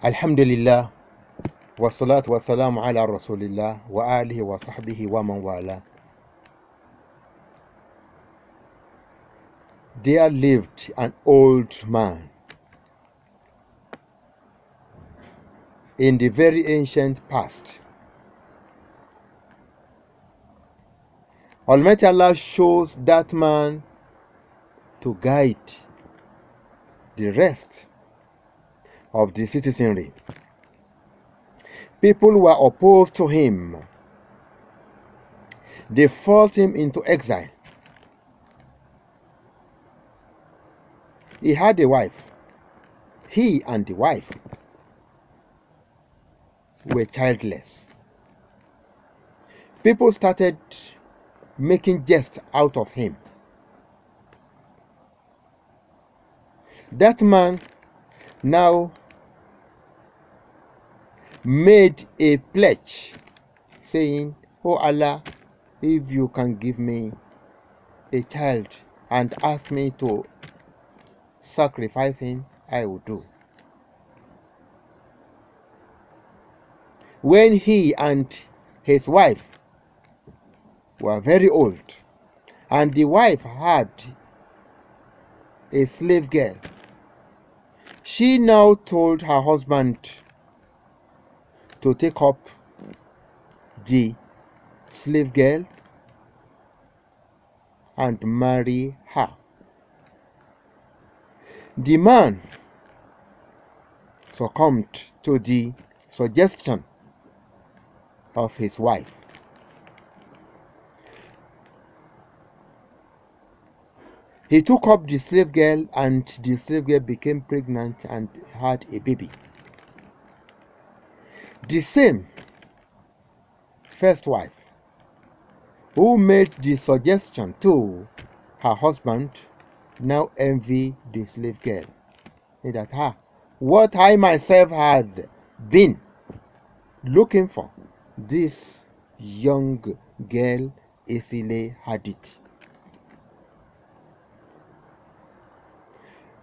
Alhamdulillah, wassalatu wassalamu ala rasulillah wa alihi wa sahbihi wa man wala. There lived an old man in the very ancient past. Almighty Allah chose that man to guide the rest of the citizenry. People were opposed to him. They forced him into exile. He had a wife. He and the wife were childless. People started making jests out of him. That man now made a pledge saying, "Oh Allah, if you can give me a child and ask me to sacrifice him, I will do." When he and his wife were very old, and the wife had a slave girl, she now told her husband to take up the slave girl and marry her. The man succumbed to the suggestion of his wife. He took up the slave girl, and the slave girl became pregnant and had a baby. The same first wife who made the suggestion to her husband now envy the slave girl. Say that, what I myself had been looking for, this young girl easily had it.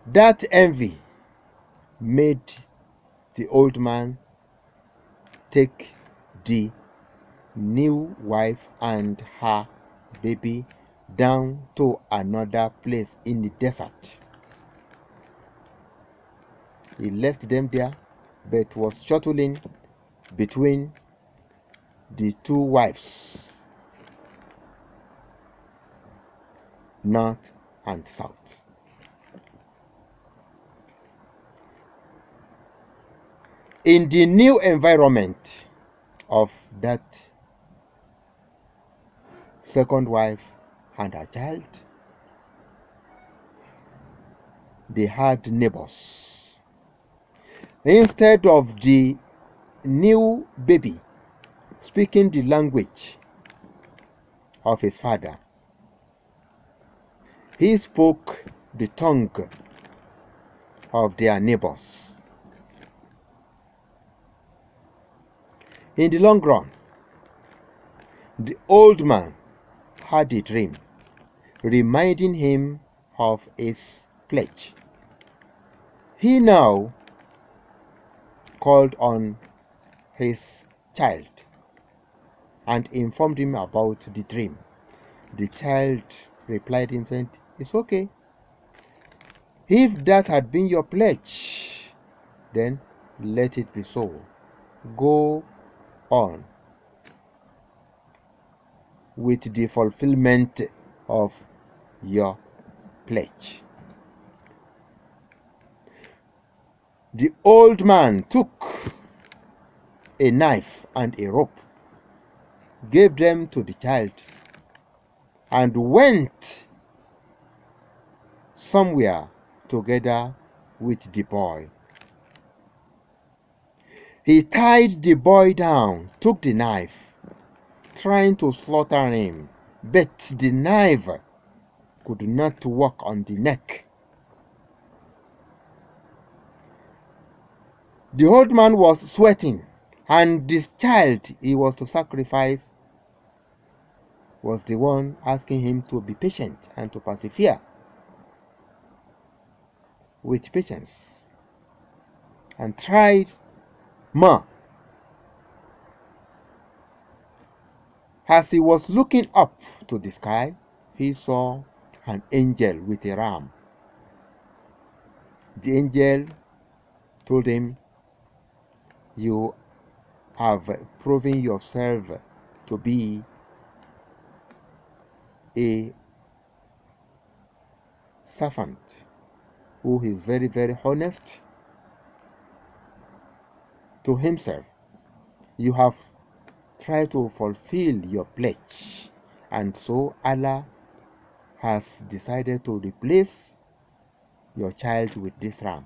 That envy made the old man take the new wife and her baby down to another place in the desert. He left them there, but was shuttling between the two wives, north and south. In the new environment of that second wife and her child, they had neighbors. Instead of the new baby speaking the language of his father, he spoke the tongue of their neighbors. In the long run, the old man had a dream reminding him of his pledge. He now called on his child and informed him about the dream. The child replied him saying, "It's okay. If that had been your pledge, then let it be so. Go on with the fulfillment of your pledge." The old man took a knife and a rope, gave them to the child, and went somewhere together with the boy. He tied the boy down, took the knife, trying to slaughter him, but the knife could not work on the neck. The old man was sweating, and this child he was to sacrifice was the one asking him to be patient and to persevere with patience and tried Ma, as he was looking up to the sky, he saw an angel with a ram. The angel told him, "You have proven yourself to be a servant who is very, very honest to himself. You have tried to fulfill your pledge, and so Allah has decided to replace your child with this ram."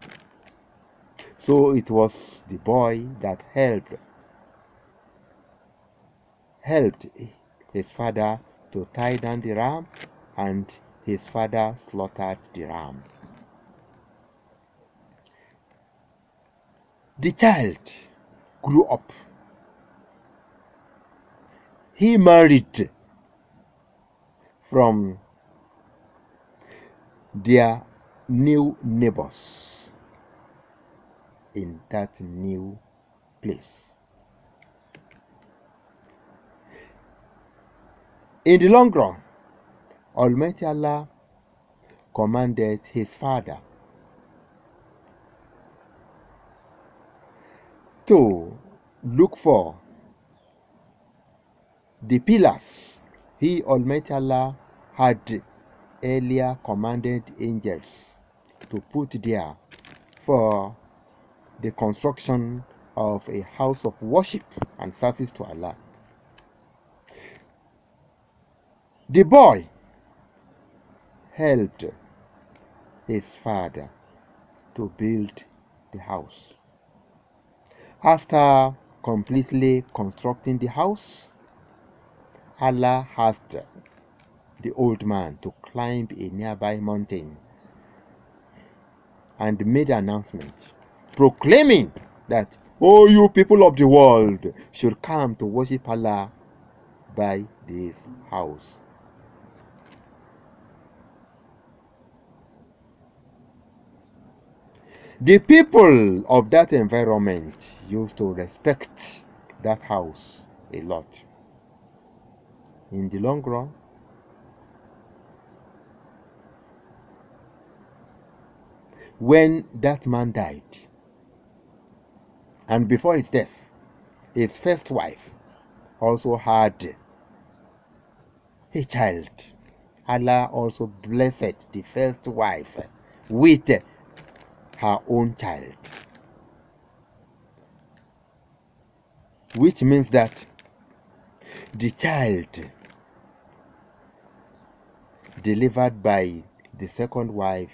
So it was the boy that helped his father to tie down the ram, and his father slaughtered the ram. The child grew up. He married from their new neighbors in that new place. In the long run, Almighty Allah commanded his father to look for the pillars he, Almighty Allah, had earlier commanded angels to put there for the construction of a house of worship and service to Allah. The boy helped his father to build the house. After completely constructing the house, Allah asked the old man to climb a nearby mountain and made an announcement proclaiming that all you people of the world should come to worship Allah by this house. The people of that environment used to respect that house a lot. In the long run, when that man died, and before his death, his first wife also had a child. Allah also blessed the first wife with her own child, which means that the child delivered by the second wife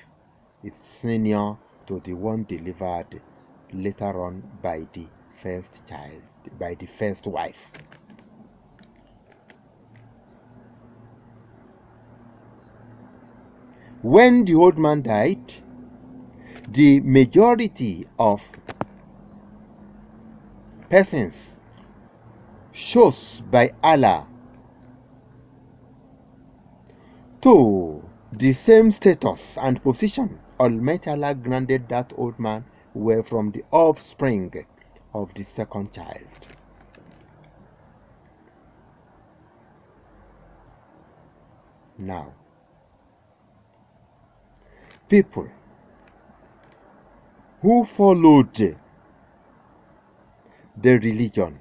is senior to the one delivered later on by the first wife. When the old man died, the majority of persons chose by Allah to the same status and position Almighty Allah granted that old man were from the offspring of the second child. Now, people who followed the religion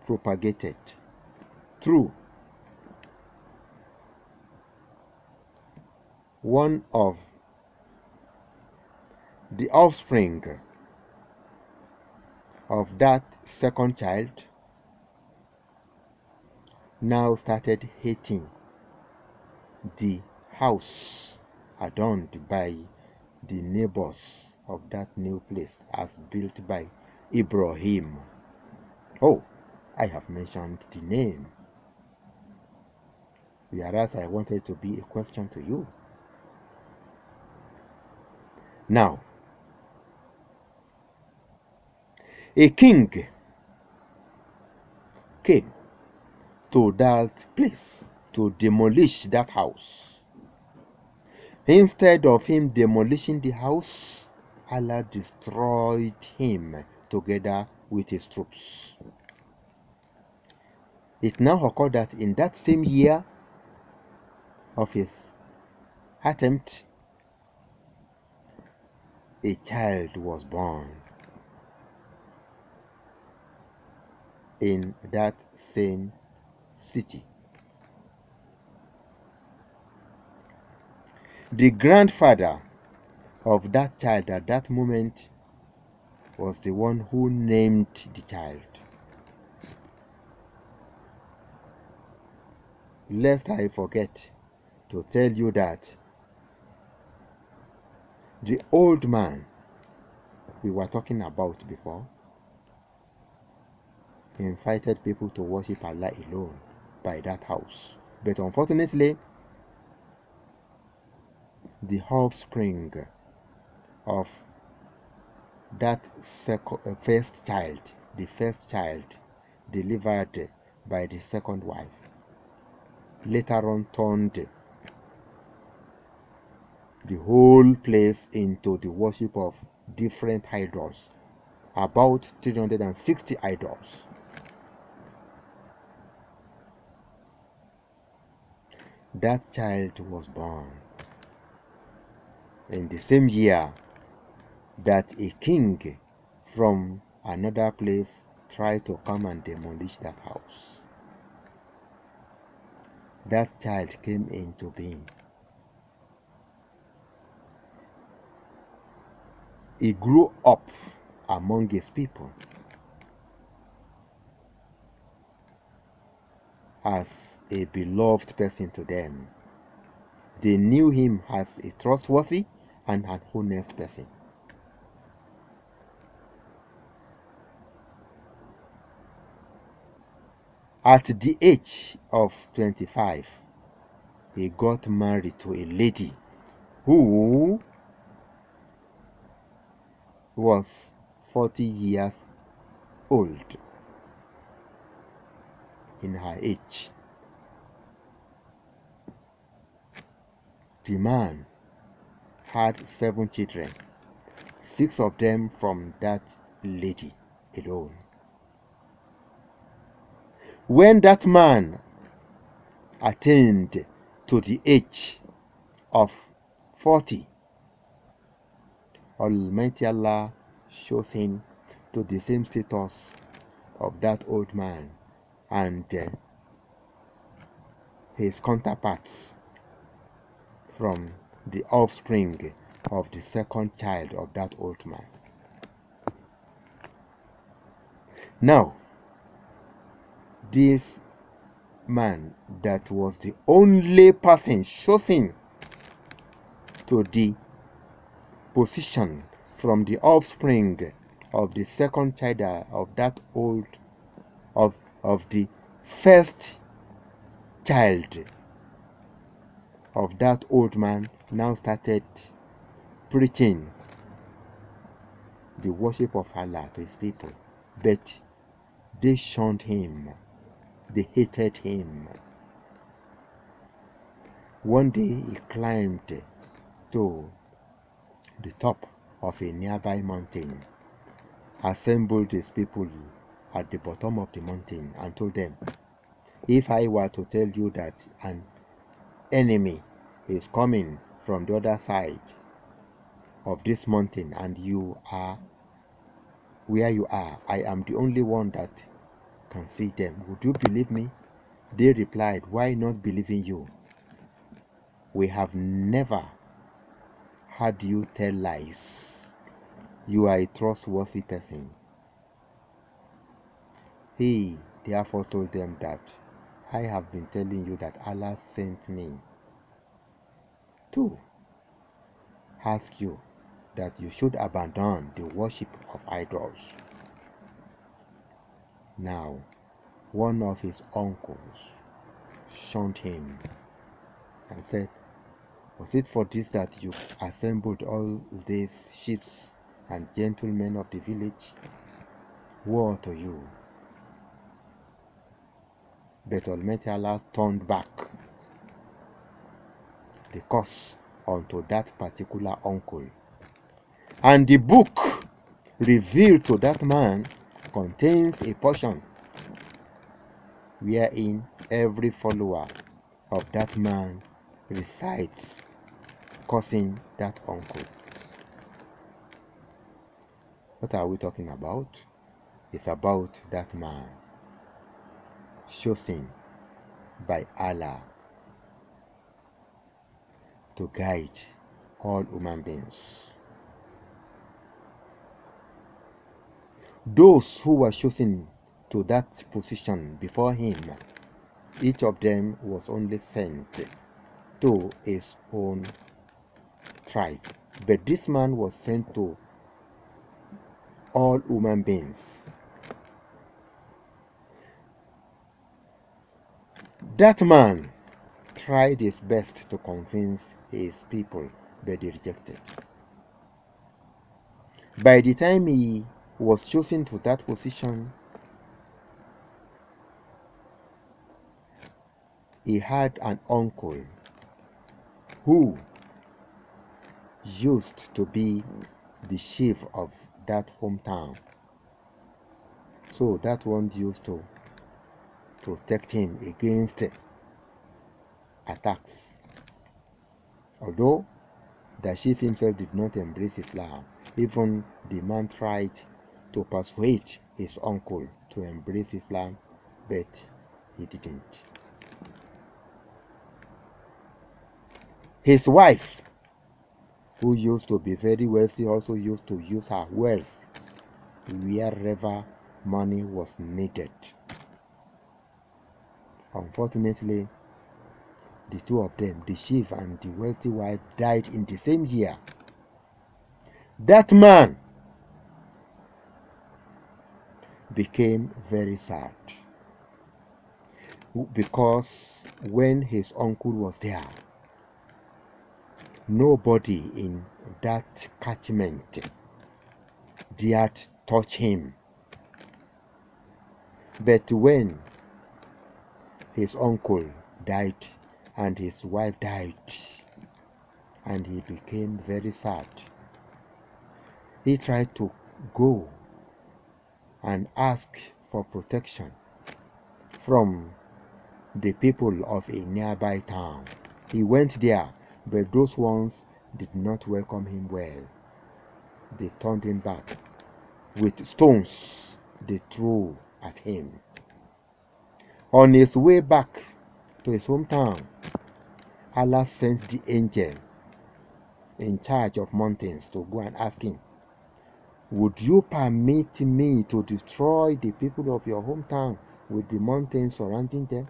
propagated through one of the offspring of that second child now started hating the house adorned by the neighbors of that new place as built by Ibrahim. Oh, I have mentioned the name, whereas I wanted to be a question to you. Now, a king came to that place to demolish that house. Instead of him demolishing the house, Allah destroyed him together with his troops. It now occurred that in that same year of his attempt, a child was born in that same city. The grandfather of that child at that moment was the one who named the child. Lest I forget to tell you that the old man we were talking about before invited people to worship Allah alone by that house. But unfortunately, the offspring of that first child delivered by the second wife, later on turned the whole place into the worship of different idols, about 360 idols. That child was born in the same year that a king from another place tried to come and demolish that house. That child came into being. He grew up among his people as a beloved person to them. They knew him as a trustworthy and an honest person. At the age of 25, he got married to a lady who was 40 years old in her age. The man had 7 children, 6 of them from that lady alone. When that man attained to the age of 40, Almighty Allah shows him to the same status of that old man and his counterparts from the offspring of the second child of that old man. Now, this man that was the only person chosen to the position from the offspring of the second child of that old of the first child of that old man now started preaching the worship of Allah to his people, but they shunned him, they hated him. One day he climbed to the top of a nearby mountain, assembled his people at the bottom of the mountain and told them, if I were to tell you that an enemy is coming from the other side of this mountain and you are where you are, I am the only one that can see them, would you believe me? They replied, why not believing you? We have never heard you tell lies. You are a trustworthy person. He therefore told them that I have been telling you that Allah sent me to ask you that you should abandon the worship of idols. Now, one of his uncles shunned him and said, was it for this that you assembled all these chiefs and gentlemen of the village? Woe to you. But Almighty Allah turned back the curse onto that particular uncle And the book revealed to that man contains a portion wherein every follower of that man recites, cursing that uncle. What are we talking about? It's about that man chosen by Allah to guide all human beings. Those who were chosen to that position before him, each of them was only sent to his own tribe. But this man was sent to all human beings. That man tried his best to convince his people, but they rejected. By the time he was chosen to that position, he had an uncle who used to be the chief of that hometown. So that one used to protect him against attacks. Although the chief himself did not embrace Islam, even the man tried to persuade his uncle to embrace Islam, but he didn't. His wife, who used to be very wealthy, also used to use her wealth wherever money was needed. Unfortunately, the two of them, the chief and the wealthy wife, died in the same year. That man became very sad because when his uncle was there, nobody in that catchment dared touch him. But when his uncle died and his wife died, and he became very sad, he tried to go and ask for protection from the people of a nearby town. He went there, but those ones did not welcome him well. They turned him back with stones they threw at him. On his way back to his hometown, Allah sent the angel in charge of mountains to go and ask him, would you permit me to destroy the people of your hometown with the mountains surrounding them?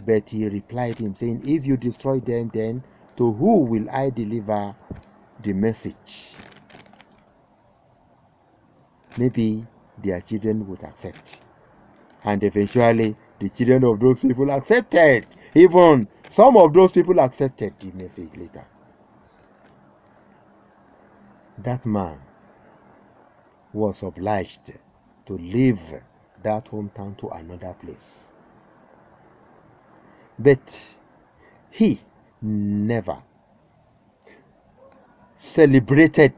But he replied him, saying, if you destroy them, then to who will I deliver the message? Maybe their children would accept. And eventually, the children of those people accepted. Even some of those people accepted the message later. That man was obliged to leave that hometown to another place. But he never celebrated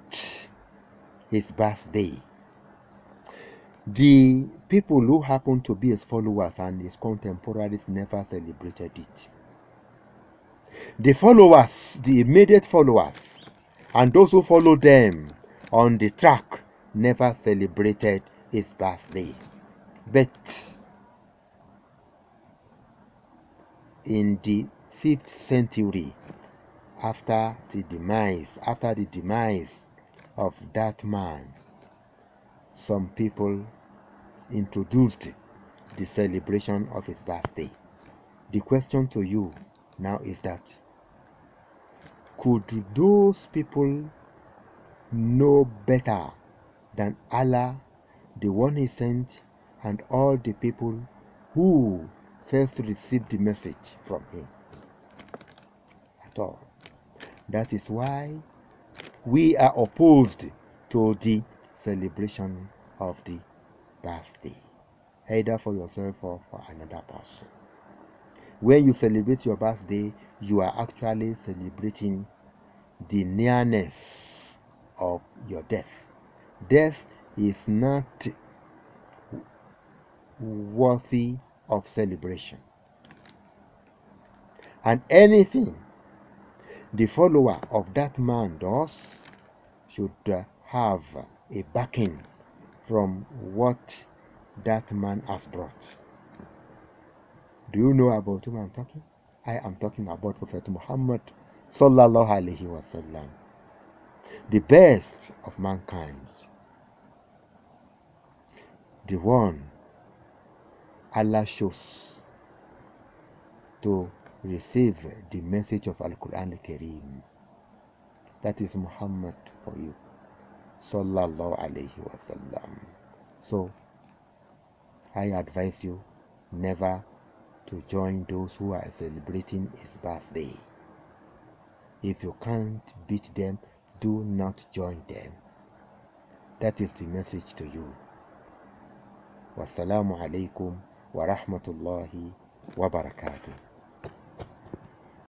his birthday. The people who happened to be his followers and his contemporaries never celebrated it. The followers, the immediate followers, and those who followed them on the track never celebrated his birthday. But in the 5th century, after the demise of that man, some people introduced the celebration of his birthday. The question to you now is that, could those people know better than Allah, the one he sent, and all the people who first received the message from him? At all. That is why we are opposed to the celebration of the birthday, either for yourself or for another person. When you celebrate your birthday, you are actually celebrating the nearness of your death. Death is not worthy of celebration. And anything the follower of that man does should have a backing from what that man has brought. Do you know about whom I'm talking? I am talking about Prophet Muhammad sallallahu alaihi wasallam, the best of mankind, the one Allah chose to receive the message of Al-Quran al-Kareem. That is Muhammad for you, sallallahu alaihi wasallam. So I advise you never to join those who are celebrating his birthday. If you can't beat them, do not join them. That is the message to you. Wassalamu alaikum wa rahmatullahi wa barakatuh.